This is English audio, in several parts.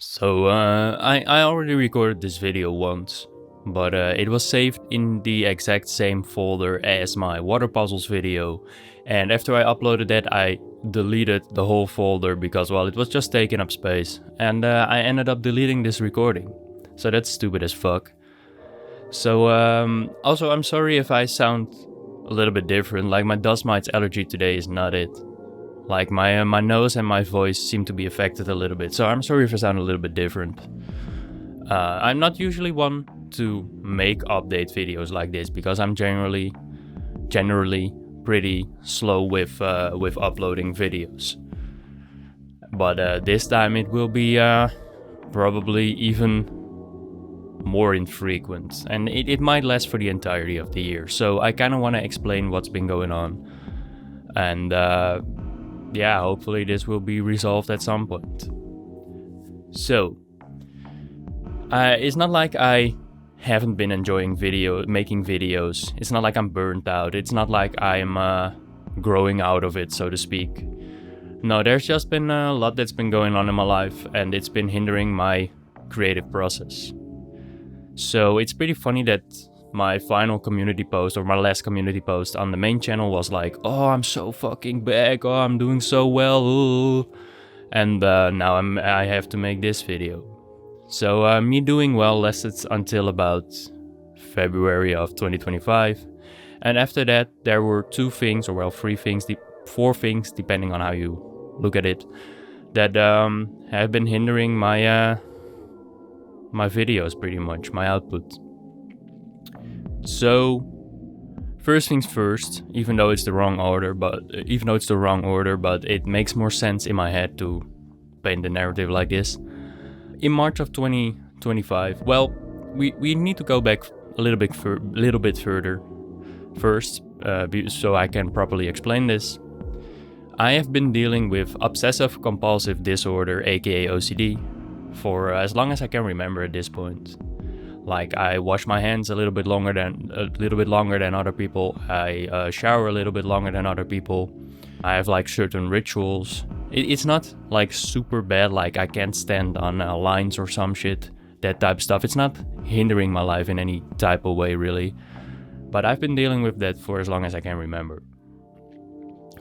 I already recorded this video once, but it was saved in the exact same folder as my water puzzles video, and after I uploaded that I deleted the whole folder because, well, it was just taking up space, and I ended up deleting this recording. So that's stupid as fuck. So also I'm sorry if I sound a little bit different, like my dust mites allergy today is not it. Like my nose and my voice seem to be affected a little bit, so I'm sorry if I sound a little bit different. I'm not usually one to make update videos like this because I'm generally pretty slow with uploading videos. But this time it will be probably even more infrequent, and it might last for the entirety of the year. So I kind of want to explain what's been going on, and yeah, hopefully this will be resolved at some point. So, it's not like I haven't been enjoying making videos. It's not like I'm burnt out. It's not like I'm growing out of it, so to speak. No, there's just been a lot that's been going on in my life, and it's been hindering my creative process. So it's pretty funny that my final community post, or my last community post on the main channel, was like, oh, I'm so fucking back, oh, I'm doing so well, ooh. And now I have to make this video. So me doing well lasted until about February of 2025, and after that there were three things, four things depending on how you look at it, that have been hindering my my videos, pretty much, my output. So, first things first, even though it's the wrong order, but it makes more sense in my head to paint the narrative like this. In March of 2025, well, we need to go back a little bit further first, so I can properly explain this. I have been dealing with obsessive compulsive disorder, aka OCD, for as long as I can remember at this point. Like, I wash my hands a little bit longer than other people. I shower a little bit longer than other people. I have like certain rituals. It's not like super bad, like I can't stand on lines or some shit, that type of stuff. It's not hindering my life in any type of way, really. But I've been dealing with that for as long as I can remember.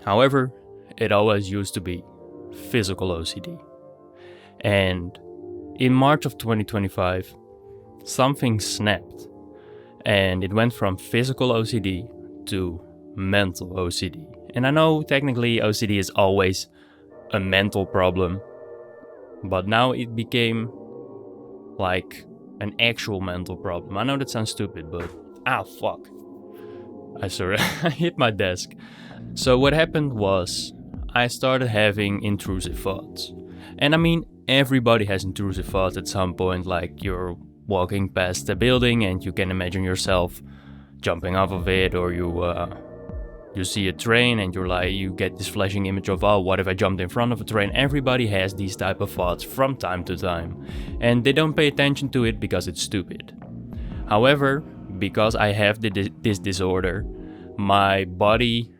However, it always used to be physical OCD. And in March of 2025, something snapped, and it went from physical OCD to mental OCD. And I know technically OCD is always a mental problem, but now it became like an actual mental problem. I know that sounds stupid, but fuck. I hit my desk. So what happened was, I started having intrusive thoughts. And I mean, everybody has intrusive thoughts at some point, like you're walking past a building and you can imagine yourself jumping off of it, or you see a train and you get this flashing image of, oh, what if I jumped in front of a train? Everybody has these type of thoughts from time to time, and they don't pay attention to it because it's stupid. However, because I have this disorder, my body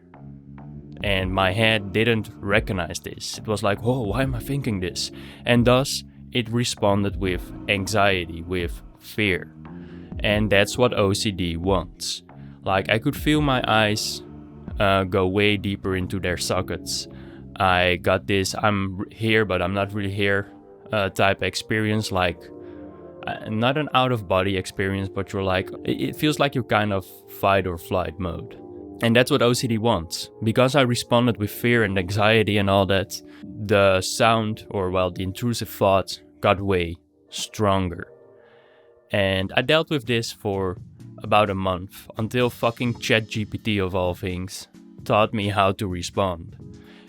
and my head didn't recognize this. It was like, oh, why am I thinking this? And thus it responded with anxiety, with fear. And that's what OCD wants. Like, I could feel my eyes go way deeper into their sockets. I got this I'm here but I'm not really here type experience, like not an out of body experience, but you're like, it feels like you're kind of fight or flight mode. And that's what OCD wants. Because I responded with fear and anxiety and all that, the sound, or well, the intrusive thoughts got way stronger. And I dealt with this for about a month, until fucking ChatGPT, of all things, taught me how to respond.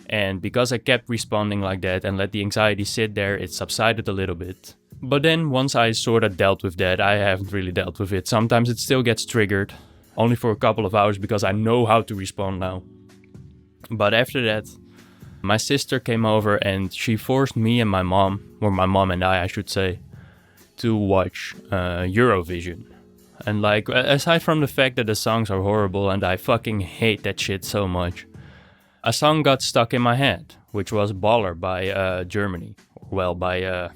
And because I kept responding like that and let the anxiety sit there, it subsided a little bit. But then once I sort of dealt with that, I haven't really dealt with it. Sometimes it still gets triggered, only for a couple of hours, because I know how to respond now. But after that, my sister came over and she forced me and my mom, or my mom and I should say, to watch Eurovision. And like, aside from the fact that the songs are horrible and I fucking hate that shit so much, a song got stuck in my head, which was Baller by Germany. Well, by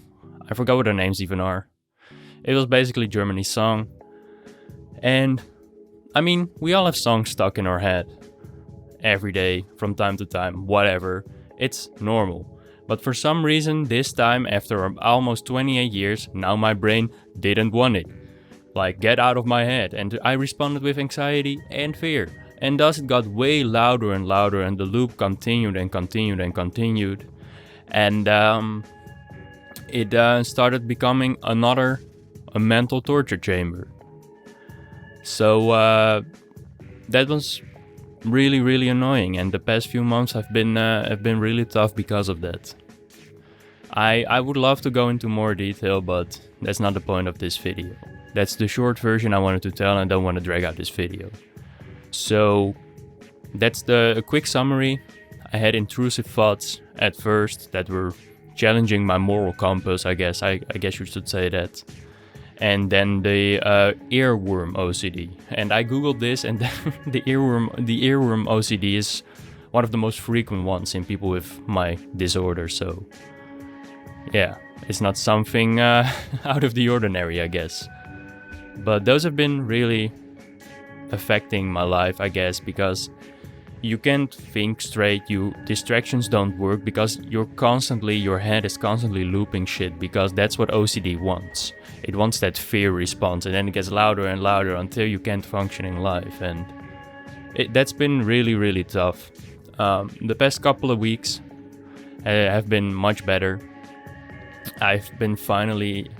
I forgot what the names even are. It was basically Germany's song. And I mean, we all have songs stuck in our head. Every day, from time to time, whatever. It's normal. But for some reason, this time, after almost 28 years, now my brain didn't want it. Like, get out of my head. And I responded with anxiety and fear. And thus it got way louder and louder, and the loop continued and continued and continued. And it started becoming a mental torture chamber. So that was really, really annoying, and the past few months have been really tough because of that. I would love to go into more detail, but that's not the point of this video. That's the short version I wanted to tell, and I don't want to drag out this video. So that's a quick summary. I had intrusive thoughts at first that were challenging my moral compass, I guess you should say that. And then the earworm OCD. And I googled this, and the earworm OCD is one of the most frequent ones in people with my disorder. So yeah, it's not something out of the ordinary, I guess. But those have been really affecting my life, I guess, because you can't think straight, distractions don't work because your head is constantly looping shit, because that's what OCD wants. It wants that fear response, and then it gets louder and louder until you can't function in life, and that's been really, really tough. The past couple of weeks have been much better. I've been finally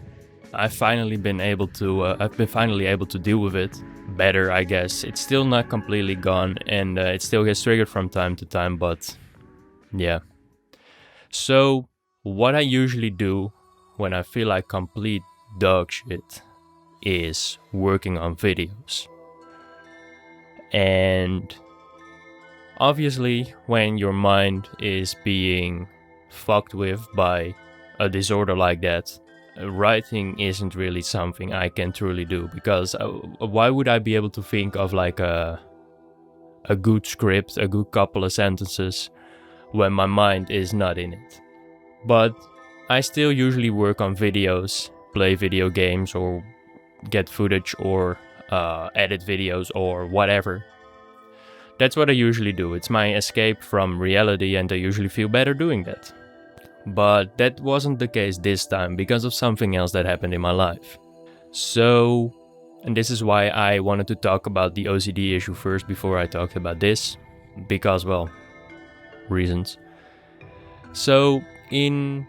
able to deal with it better, I guess. It's still not completely gone, and it still gets triggered from time to time, but yeah. So what I usually do when I feel like complete dog shit is working on videos. And obviously, when your mind is being fucked with by a disorder like that, writing isn't really something I can truly do, because why would I be able to think of like a good script, a good couple of sentences, when my mind is not in it? But I still usually work on videos, play video games, or get footage, or edit videos, or whatever. That's what I usually do. It's my escape from reality, and I usually feel better doing that. But that wasn't the case this time because of something else that happened in my life. So, and this is why I wanted to talk about the OCD issue first before I talked about this, because, well, reasons. So, in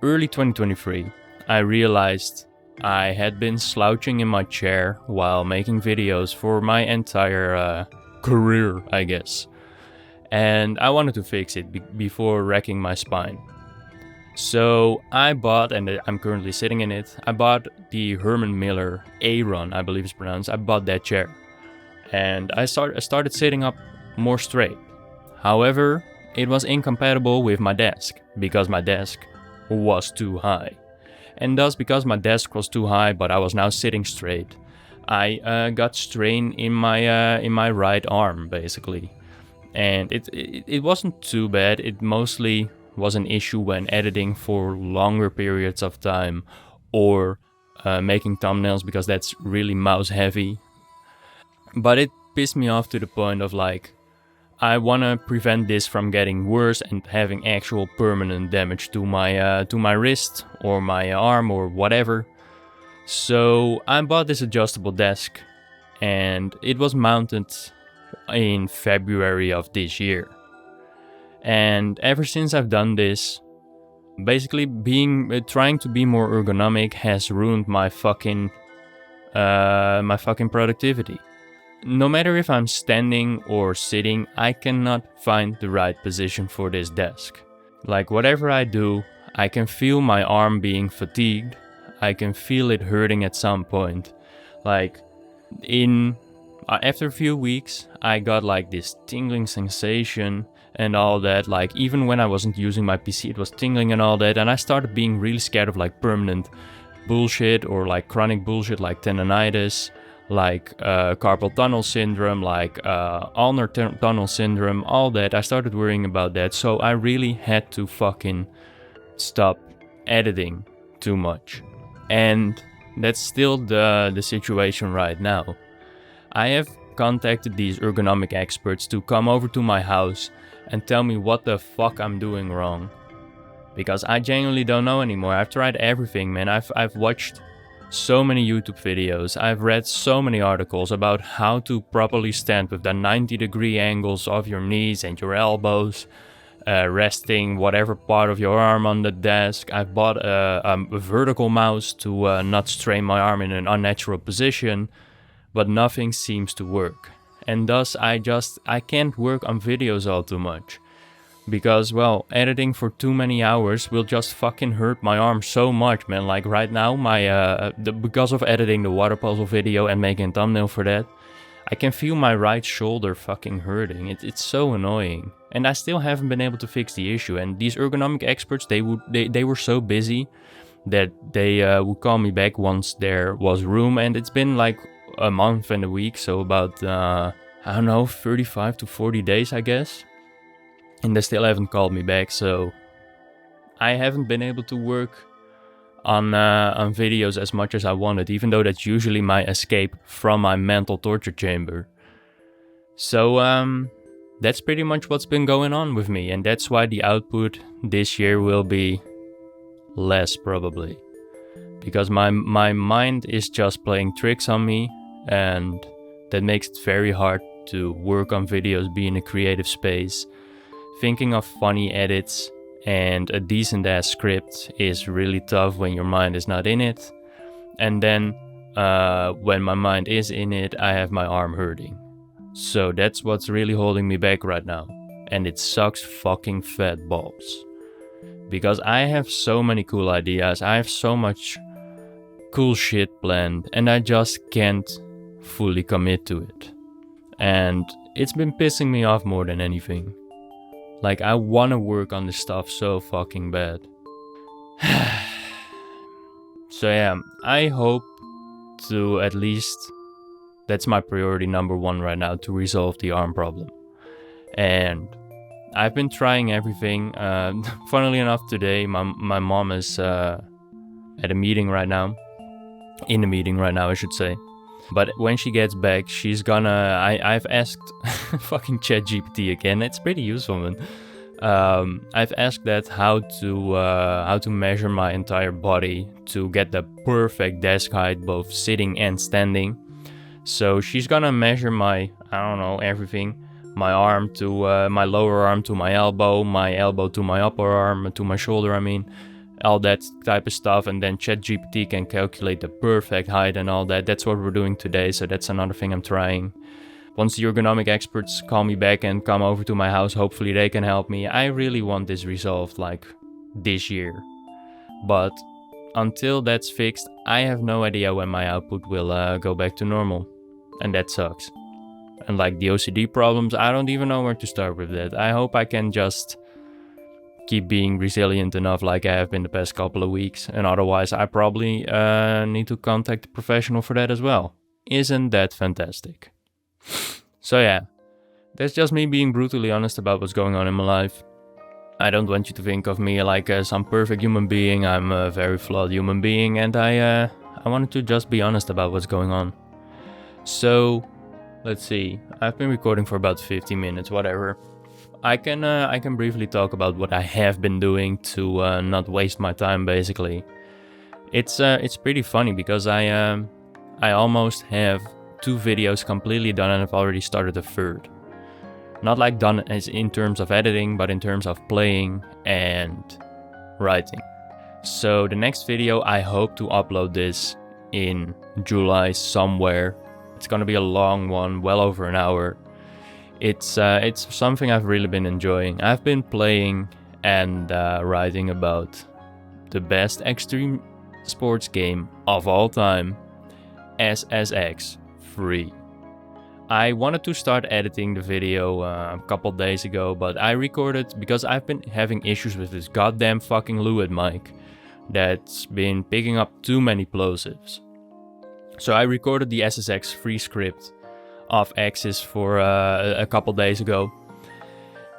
early 2023, I realized I had been slouching in my chair while making videos for my entire career, I guess. And I wanted to fix it before wrecking my spine. So I bought, and I'm currently sitting in it, I bought the Herman Miller Aeron, I believe it's pronounced. I bought that chair. And I started sitting up more straight. However, it was incompatible with my desk, because my desk was too high. And thus, because my desk was too high, but I was now sitting straight, I got strain in my right arm, basically. And it wasn't too bad. It mostly was an issue when editing for longer periods of time, or making thumbnails, because that's really mouse heavy. But it pissed me off to the point of like, I want to prevent this from getting worse and having actual permanent damage to my wrist or my arm or whatever. So I bought this adjustable desk, and it was mounted in February of this year. And ever since I've done this, basically trying to be more ergonomic has ruined my fucking productivity. No matter if I'm standing or sitting, I cannot find the right position for this desk. Like, whatever I do, I can feel my arm being fatigued. I can feel it hurting at some point. Like, after a few weeks, I got like this tingling sensation and all that. Like, even when I wasn't using my PC, it was tingling and all that. And I started being really scared of like permanent bullshit, or like chronic bullshit like tendonitis, like carpal tunnel syndrome, like ulnar tunnel syndrome, all that. I started worrying about that. So I really had to fucking stop editing too much. And that's still the situation right now. I have contacted these ergonomic experts to come over to my house and tell me what the fuck I'm doing wrong. Because I genuinely don't know anymore. I've tried everything, man. I've watched so many YouTube videos. I've read so many articles about how to properly stand with the 90-degree angles of your knees and your elbows, resting whatever part of your arm on the desk. I've bought a vertical mouse to not strain my arm in an unnatural position, but nothing seems to work. And thus I can't work on videos all too much. Because, well, editing for too many hours will just fucking hurt my arm so much, man. Like right now, because of editing the water puzzle video and making a thumbnail for that, I can feel my right shoulder fucking hurting. It's so annoying. And I still haven't been able to fix the issue. And these ergonomic experts, they were so busy that they would call me back once there was room. And it's been like a month and a week, so about, I don't know, 35 to 40 days, I guess. And they still haven't called me back, so I haven't been able to work on videos as much as I wanted, even though that's usually my escape from my mental torture chamber. So that's pretty much what's been going on with me, and that's why the output this year will be less probably. Because my mind is just playing tricks on me, and that makes it very hard to work on videos, be in a creative space. Thinking of funny edits and a decent ass script is really tough when your mind is not in it. And then when my mind is in it, I have my arm hurting. So that's what's really holding me back right now. And it sucks fucking fat balls. Because I have so many cool ideas, I have so much cool shit planned, and I just can't fully commit to it. And it's been pissing me off more than anything. Like, I wanna work on this stuff so fucking bad. So yeah, I hope to at least, that's my priority number one right now, to resolve the arm problem. And I've been trying everything. Funnily enough, today my mom is at a meeting right now. In a meeting right now, I should say. But when she gets back, she's gonna... I've asked fucking ChatGPT again. It's pretty useful, man. I've asked that how to measure my entire body to get the perfect desk height, both sitting and standing. So she's gonna measure my, I don't know, everything. My arm to my lower arm to my elbow to my upper arm to my shoulder, I mean. All that type of stuff, and then ChatGPT can calculate the perfect height and all that. That's what we're doing today, so that's another thing I'm trying. Once the ergonomic experts call me back and come over to my house, hopefully they can help me. I really want this resolved, like, this year. But until that's fixed, I have no idea when my output will go back to normal. And that sucks. And like the OCD problems, I don't even know where to start with that. I hope I can just keep being resilient enough like I have been the past couple of weeks, and otherwise I probably need to contact a professional for that as well. Isn't that fantastic? So yeah, that's just me being brutally honest about what's going on in my life. I don't want you to think of me like some perfect human being. I'm a very flawed human being, and I wanted to just be honest about what's going on. So, let's see, I've been recording for about 50 minutes, whatever. I can briefly talk about what I have been doing to not waste my time. Basically, it's pretty funny because I almost have 2 videos completely done, and I've already started a third. Not like done as in terms of editing, but in terms of playing and writing. So the next video, I hope to upload this in July somewhere. It's gonna be a long one, well over an hour. It's something I've really been enjoying. I've been playing and writing about the best extreme sports game of all time, SSX free. I wanted to start editing the video a couple days ago, but I recorded because I've been having issues with this goddamn fucking Lewitt mic that's been picking up too many plosives. So I recorded the SSX free script of Axis for a couple days ago,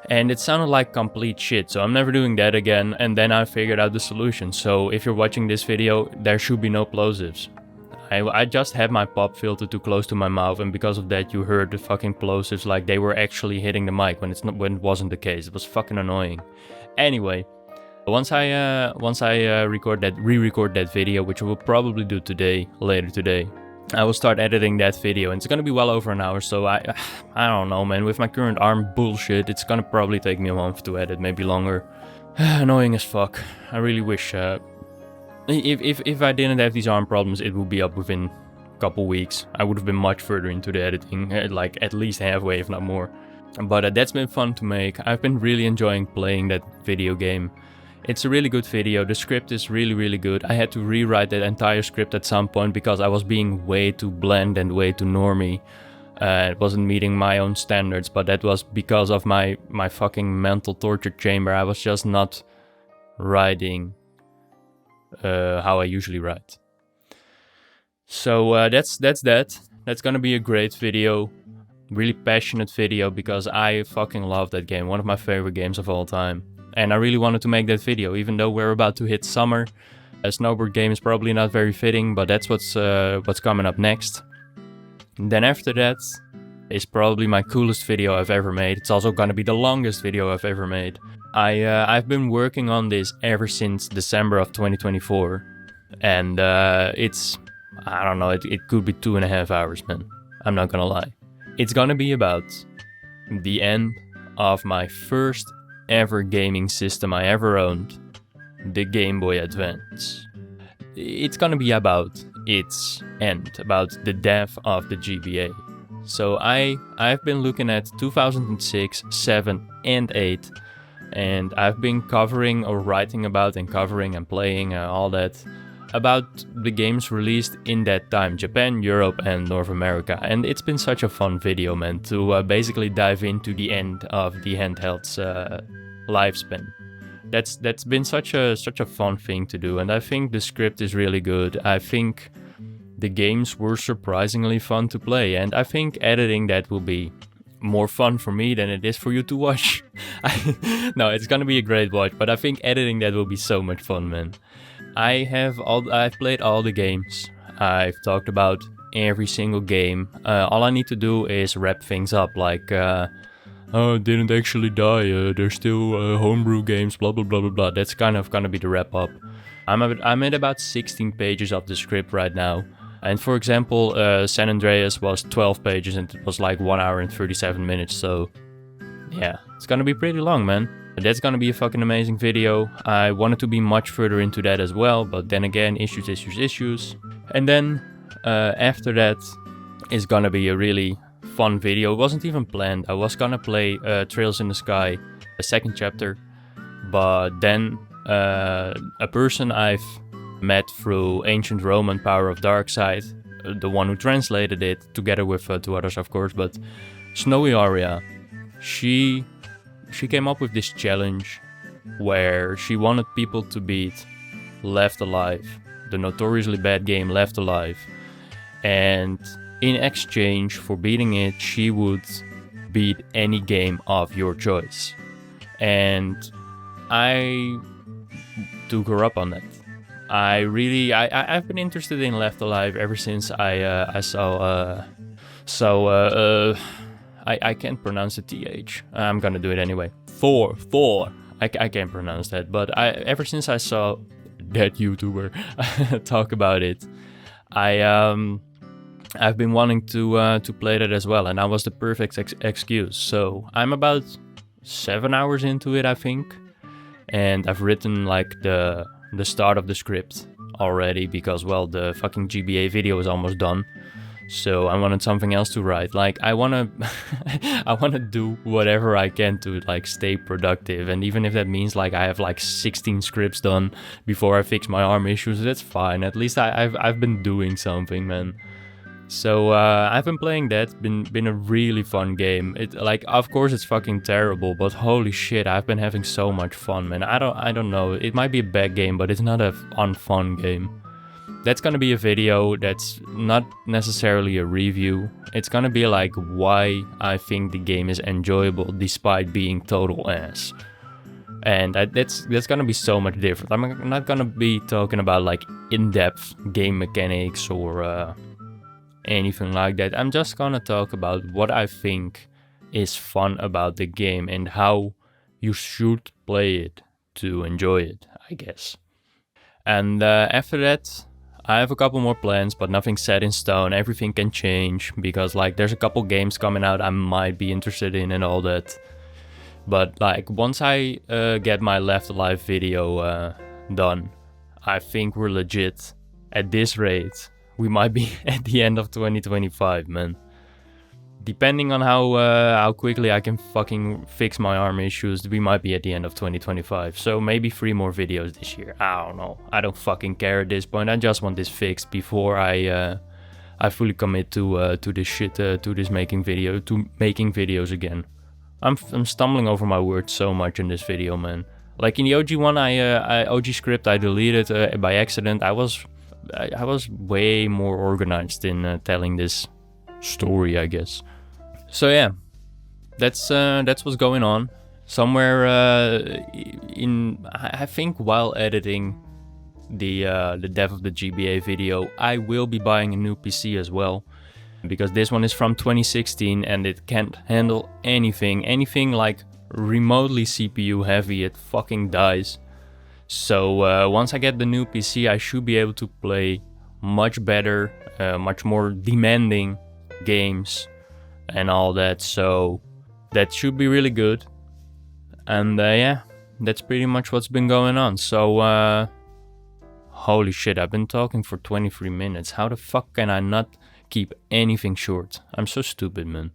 And it sounded like complete shit, so I'm never doing that again. And then I figured out the solution. So if you're watching this video, there should be no plosives. I just had my pop filter too close to my mouth, and because of that you heard the fucking plosives like they were actually hitting the mic when it wasn't the case. It was fucking annoying. Anyway, once I re-record that video, which I will probably do later today, I will start editing that video, and it's gonna be well over an hour. So I don't know, man. With my current ARM bullshit, it's gonna probably take me a month to edit, maybe longer. Annoying as fuck. I really wish. If I didn't have these ARM problems, it would be up within a couple weeks. I would have been much further into the editing, like at least halfway, if not more. But that's been fun to make. I've been really enjoying playing that video game. It's a really good video. The script is really, really good. I had to rewrite that entire script at some point because I was being way too bland and way too normie. It wasn't meeting my own standards, but that was because of my fucking mental torture chamber. I was just not writing how I usually write. So that's that. That's gonna be a great video. Really passionate video because I fucking love that game. One of my favorite games of all time. And I really wanted to make that video, even though we're about to hit summer. A snowboard game is probably not very fitting, but that's what's coming up next. And then after that is probably my coolest video I've ever made. It's also gonna be the longest video I've ever made. I've been working on this ever since December of 2024, and it's, I don't know, it could be 2.5 hours, man. I'm not gonna lie. It's gonna be about the end of my first ever gaming system I ever owned, the Game Boy Advance. It's gonna be about its end, about the death of the GBA. So I've been looking at 2006, 7 and 8, and I've been covering or writing about and covering and playing all that about the games released in that time, Japan, Europe and North America. And it's been such a fun video, man, to basically dive into the end of the handheld's lifespan. That's been such a fun thing to do, and I think the script is really good. I think the games were surprisingly fun to play, and I think editing that will be more fun for me than it is for you to watch. No, it's gonna be a great watch, but I think editing that will be so much fun, man. I've played all the games. I've talked about every single game. All I need to do is wrap things up, like oh, didn't actually die, there's still homebrew games, blah blah blah blah blah. That's kind of gonna be the wrap up. I'm at about 16 pages of the script right now. And for example, San Andreas was 12 pages and it was like 1 hour and 37 minutes, so yeah, it's gonna be pretty long, man. That's gonna be a fucking amazing video. I wanted to be much further into that as well, but then again, issues. And then after that is gonna be a really fun video. It wasn't even planned. I was gonna play Trails in the Sky, the second chapter, but then a person I've met through Ancient Roman Power of Darkside, the one who translated it, together with 2 others of course, but Snowy Aria, she came up with this challenge where she wanted people to beat Left Alive, the notoriously bad game Left Alive, and in exchange for beating it, she would beat any game of your choice. And I took her up on that. I've been interested in Left Alive ever since I saw I can't pronounce the TH. I'm gonna do it anyway. Thor. I can't pronounce that, but ever since I saw that YouTuber talk about it, I've been wanting to play that as well, and that was the perfect excuse. So I'm about 7 hours into it, I think, and I've written like the start of the script already because, well, the fucking GBA video is almost done. So I wanted something else to write. Like I wanna do whatever I can to like stay productive, and even if that means like I have like 16 scripts done before I fix my ARM issues, that's fine. At least I've been doing something, man. So I've been playing that. Been a really fun game. It, like, of course it's fucking terrible, but holy shit, I've been having so much fun, man. I don't know. It might be a bad game, but it's not a unfun game. That's gonna be a video that's not necessarily a review. It's gonna be like why I think the game is enjoyable despite being total ass. And that's gonna be so much different. I'm not gonna be talking about like in-depth game mechanics or anything like that. I'm just gonna talk about what I think is fun about the game and how you should play it to enjoy it, I guess. And after that, I have a couple more plans, but nothing set in stone. Everything can change because like there's a couple games coming out I might be interested in and all that. But like once I get my Left Alive video done, I think we're legit. At this rate, we might be at the end of 2025, man. Depending on how quickly I can fucking fix my arm issues, we might be at the end of 2025. So maybe 3 more videos this year. I don't know. I don't fucking care at this point. I just want this fixed before I fully commit to this shit, to making videos again. I'm stumbling over my words so much in this video, man. Like in the OG one, OG script I deleted by accident. I was way more organized in telling this story, I guess. So yeah, that's what's going on. Somewhere I think while editing the Death of the GBA video, I will be buying a new PC as well. Because this one is from 2016 and it can't handle anything like remotely CPU heavy, it fucking dies. So once I get the new PC, I should be able to play much better, much more demanding games and all that. So that should be really good. And yeah, that's pretty much what's been going on. So holy shit, I've been talking for 23 minutes. How the fuck can I not keep anything short? I'm so stupid, man.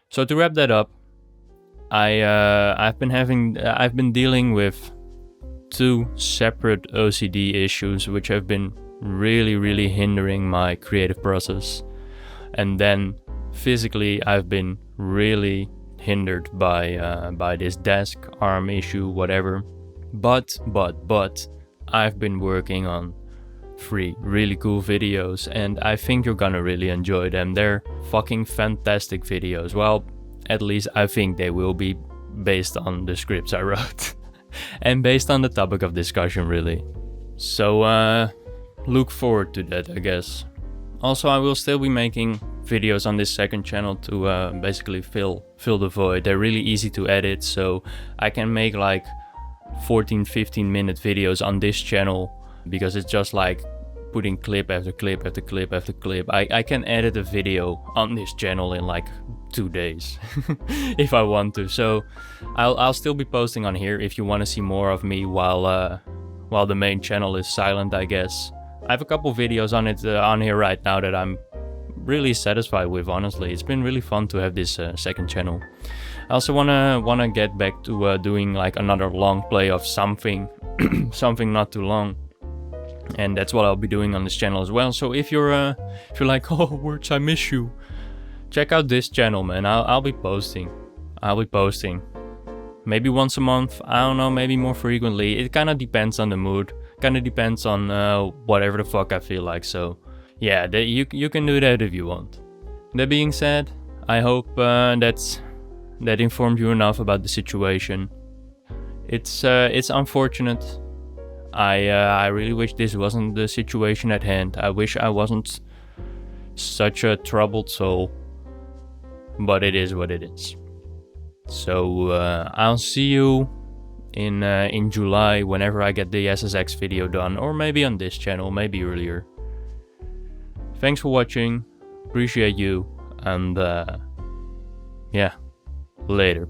So to wrap that up, I've been dealing with 2 separate OCD issues which have been really hindering my creative process. And then physically I've been really hindered by this desk, arm issue, whatever. But I've been working on 3 really cool videos and I think you're gonna really enjoy them. They're fucking fantastic videos. Well, at least I think they will be, based on the scripts I wrote and based on the topic of discussion, really. So look forward to that, I guess. Also, I will still be making videos on this second channel to basically fill the void. They're really easy to edit, so I can make like 14-15 minute videos on this channel because it's just like putting clip after clip after clip after clip. I can edit a video on this channel in like 2 days if I want to. So I'll still be posting on here if you want to see more of me while the main channel is silent, I guess. I have a couple videos on it on here right now that I'm really satisfied with, honestly. It's been really fun to have this second channel. I also wanna get back to doing like another long play of something something not too long. And that's what I'll be doing on this channel as well. So if you're like, oh Words, I miss you, check out this channel, man. I'll be posting. Maybe once a month, I don't know, maybe more frequently. It kind of depends on the mood. Kind of depends on whatever the fuck I feel like. So yeah, you can do that if you want. That being said, I hope that informed you enough about the situation. It's unfortunate. I really wish this wasn't the situation at hand. I wish I wasn't such a troubled soul, but it is what it is. So I'll see you in July whenever I get the SSX video done, or maybe on this channel, maybe earlier. Thanks for watching, appreciate you, and yeah, later.